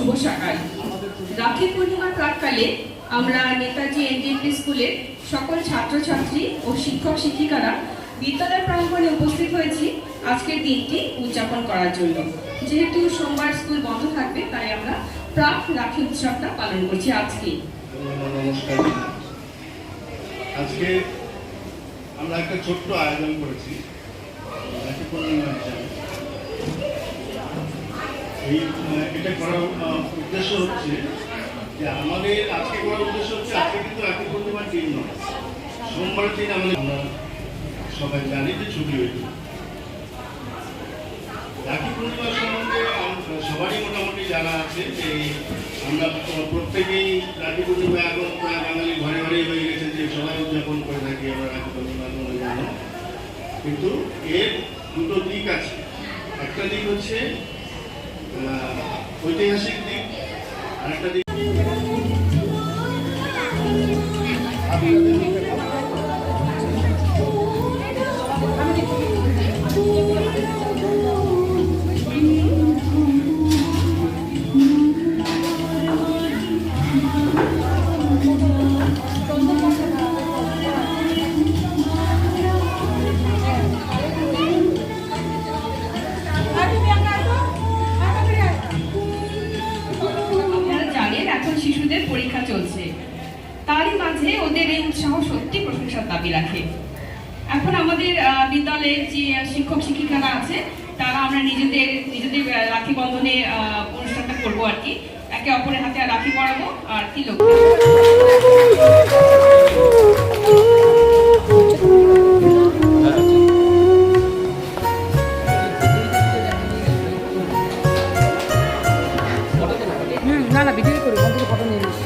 শুভ সকাল। রাখি পূর্ণিমার প্রাক্কালে আমরা নেতাজি এনডিপি স্কুলের সকল ছাত্রছাত্রী ও শিক্ষক শিক্ষিকারা বিদ্যালয় প্রাঙ্গণে উপস্থিত হয়েছি আজকের দিনটি উদযাপন করার জন্য। যেহেতু সোমবার স্কুল বন্ধ থাকবে, তাই আমরা প্রাক রাখি উৎসবটা পালন করছি আজকে। নমস্কার। আজকে আমরা একটা ছোট্ট আয়োজন করেছি রাখি পূর্ণিমা হিসাবে। এটা করার উদ্দেশ্য হচ্ছে যে আমাদের আজকে করার উদ্দেশ্য হচ্ছে আজকে কিন্তু রাখি পূর্ণিমার দিন নয়, সোমবার দিন আমরা সবাই জানি যে ছুটি হয়েছে। রাখি পূর্ণিমা সম্বন্ধে সবারই মোটামুটি জানা আছে যে আমরা প্রত্যেকেই রাখি পূর্ণিমা এখন প্রায় বাঙালি ঘরে ঘরে হয়ে গেছে যে সবাই উদযাপন করে থাকি আমরা রাখি পূর্ণিমা জন্য। কিন্তু এর দুটো দিক আছে। একটা দিক হচ্ছে ঐতিহাসিক দিক, আর একটা দিক শিশুদের পরীক্ষা চলছে, তারই মাঝে ওদের এই উৎসাহ সত্যি প্রশংসার দাবি রাখে। এখন আমাদের বিদ্যালয়ের যে শিক্ষক শিক্ষিকারা আছে, তারা আমরা নিজেদের রাখি বন্ধনে অনুষ্ঠানটা করবো আর কি। একে অপরের হাতে রাখি পরাবো আর কি লোক না ভিডিও করি, ফটো নিয়ে নিস।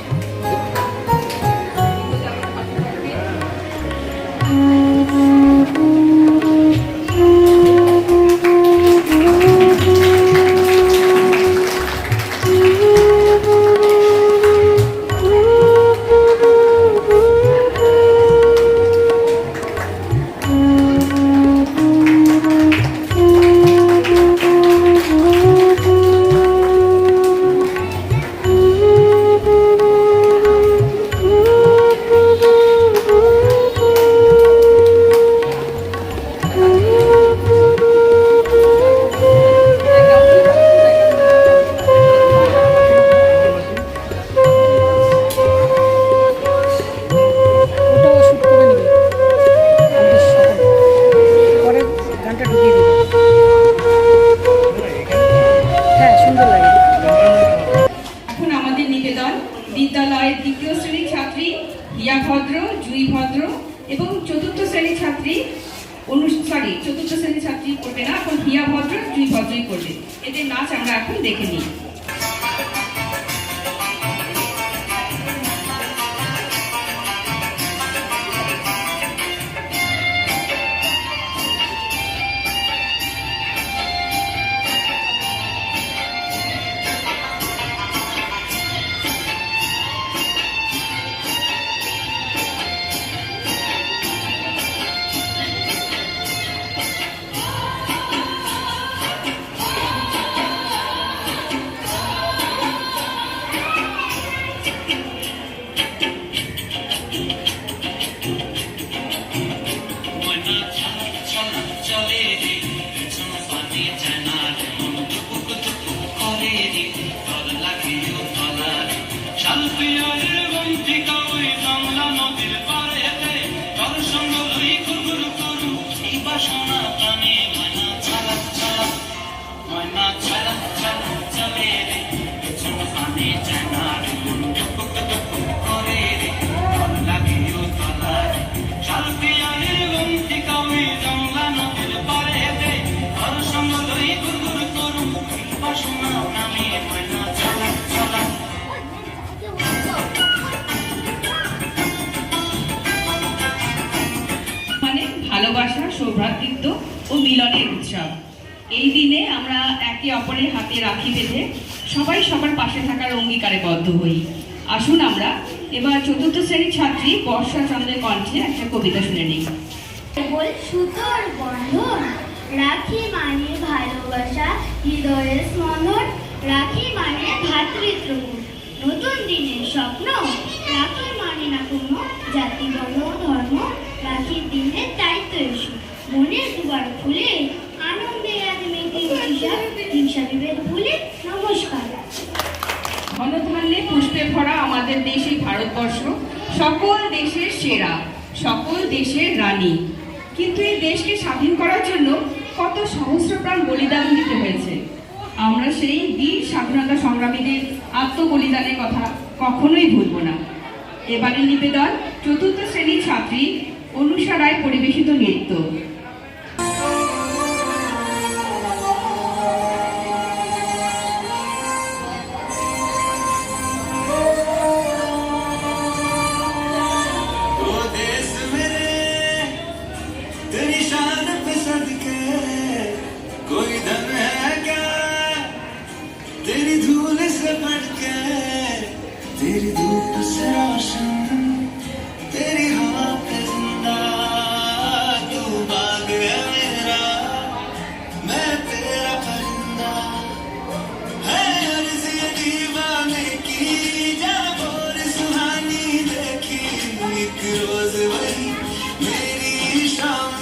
বিদ্যালয়ের দ্বিতীয় শ্রেণীর ছাত্রী হিয়া ভদ্র, জুই ভদ্র এবং চতুর্থ শ্রেণীর ছাত্রী করবে না, এখন হিয়া ভদ্র, জুই ভদ্রই করবে। এদের নাচ আমরা এখন দেখে নিই। ভালোবাসা, সৌভ্রাতৃত্ব ও মিলনের উৎসব। এই দিনে আমরা একে অপরের হাতে রাখি বেঁধে সবাই সবার পাশে থাকার অঙ্গীকারে বদ্ধ হই। আসুন আমরা এবার চতুর্থ শ্রেণীর ছাত্রী বর্ষা চন্দ্রের কণ্ঠে একটা কবিতা শুনে নিই। সুতোর বন্ধন, রাখি মানে ভালোবাসা, হৃদয়ের স্মরণ, রাখি মানে ভ্রাতৃত্ববোধ, নতুন দিনের স্বপ্ন। রাখি মানে না কোনো জাতি বর্ণ ধর্ম, রাখির দিনের দায়িত্ব এসো মনের দুবার খুলে, আনন্দে আজ মেতে উৎসব, হিংসা বিভেদ ভুলে। নমস্কার। ধনধান্যে পুষ্পে ভরা আমাদের দেশ এই ভারতবর্ষ, সকল দেশের সেরা, সকল দেশের রানী। কিন্তু এই দেশকে স্বাধীন করার জন্য কত সহস্রপ্রাণ বলিদান দিতে হয়েছে। আমরা সেই বীর স্বাধীনতা সংগ্রামীদের আত্মবলিদানের কথা কখনোই ভুলব না। এবারে নিবেদন চতুর্থ শ্রেণীর ছাত্রী অনুষা রায় পরিবেশিত নৃত্য। कोई धन है क्या तेरी धूल से बढ़के, तेरी धूप से रोशन, तेरी हवा पे जिंदा। तू बाग है मेरा, मैं तेरा परिंदा। है अर्ज़ ये दीवाने की, जब और सुहानी देखी, एक रोज वही मेरी शाम।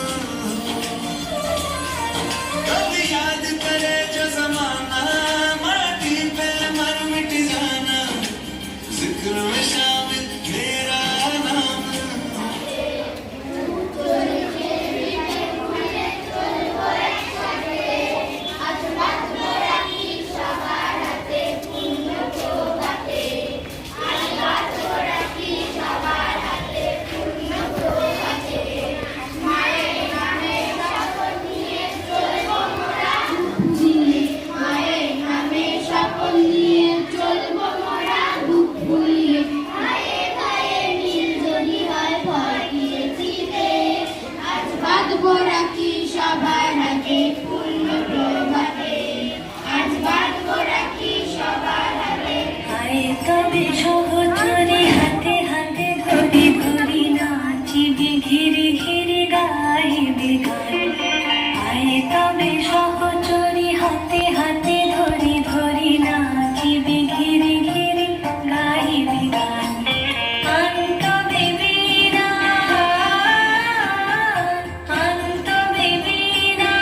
कभी याद करे जो ज़माना, माटी पे मर मिट जाना, जिक्र में शामिल मेरा नाम। তবে সহচরে হাতে হাতে ধরি ধরি নাচিবি, ঘিরে ঘিরে গাইবি গান। আয় তবে সহচরে হাতে হাতে ধরি ধরি নাচিবি, ঘিরে ঘিরে গাইবি গান। অন্ত বেবিনা, অন্ত বেবিনা,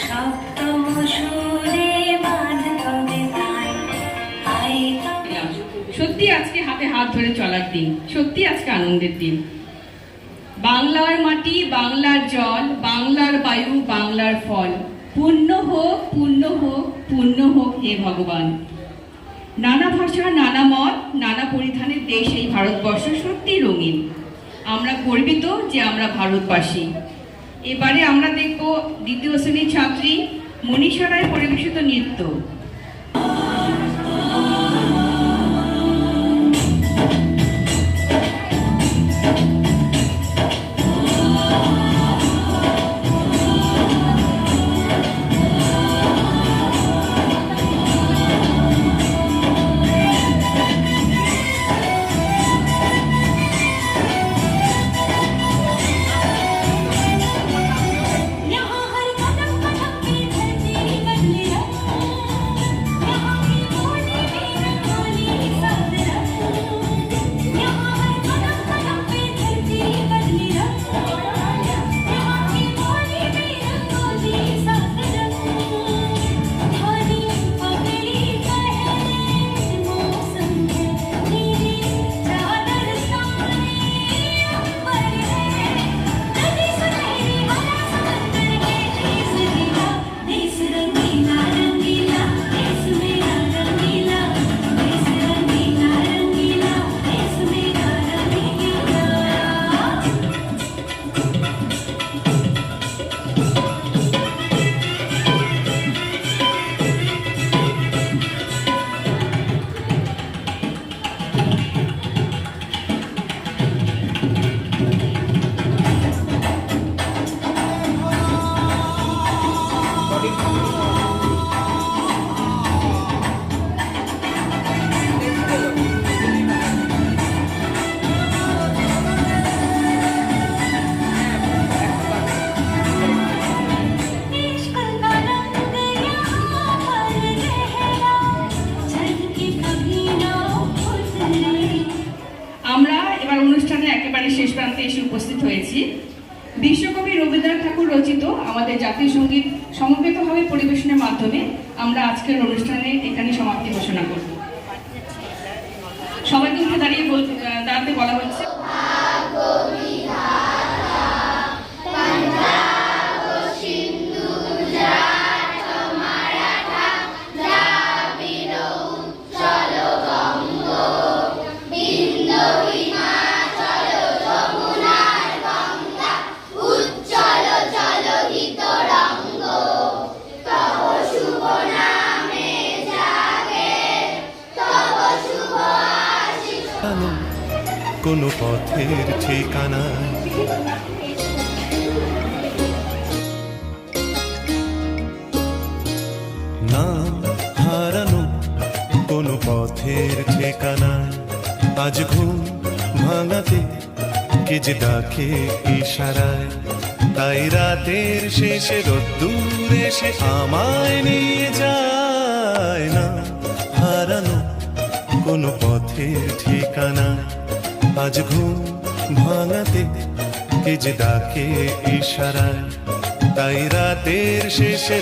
সপ্তম সুরে বাঁধ তবে গান। আয় তবে সত্যি আজকে হাতে হাত ধরে চলার দিন, সত্যি আজকে আনন্দের দিন। বাংলার মাটি, বাংলার জল, বাংলার বায়ু, বাংলার ফল, পূর্ণ হোক, পূর্ণ হোক, পূর্ণ হোক হে ভগবান। নানা ভাষা, নানা মত, নানা পরিধানের দেশ এই ভারতবর্ষ সত্যি রঙিন। আমরা গর্বিত যে আমরা ভারতবাসী। এবারে আমরা দেখব দ্বিতীয় শ্রেণীর ছাত্রী মনীষা রায় পরিবেশিত নৃত্য। यहाँ हर कदम कदम पे धरती बदलिया, ঠাকুর রচিত আমাদের জাতীয় সঙ্গীত সমবেতভাবে পরিবেশনের মাধ্যমে আমরা আজকের অনুষ্ঠানে এখানে সমাপ্তি ঘোষণা করব। সবাইকে উঠে দাঁড়াতে বলা হচ্ছে। কোনো পথের ঠিকানা নাম হারানো কোনো পথের ঠিকানা আজ ঘুম ভাঙাতে কে যে ডাকে ইশারায় তাই রাতের শেষে রোদ্দুর এসে আমায় নিয়ে যায় না হারানো কোনো পথের ঠিকানা আজ ঘুম ভাঙাতে কে যে ডাকে ইশারায় তাই রাতের শেষে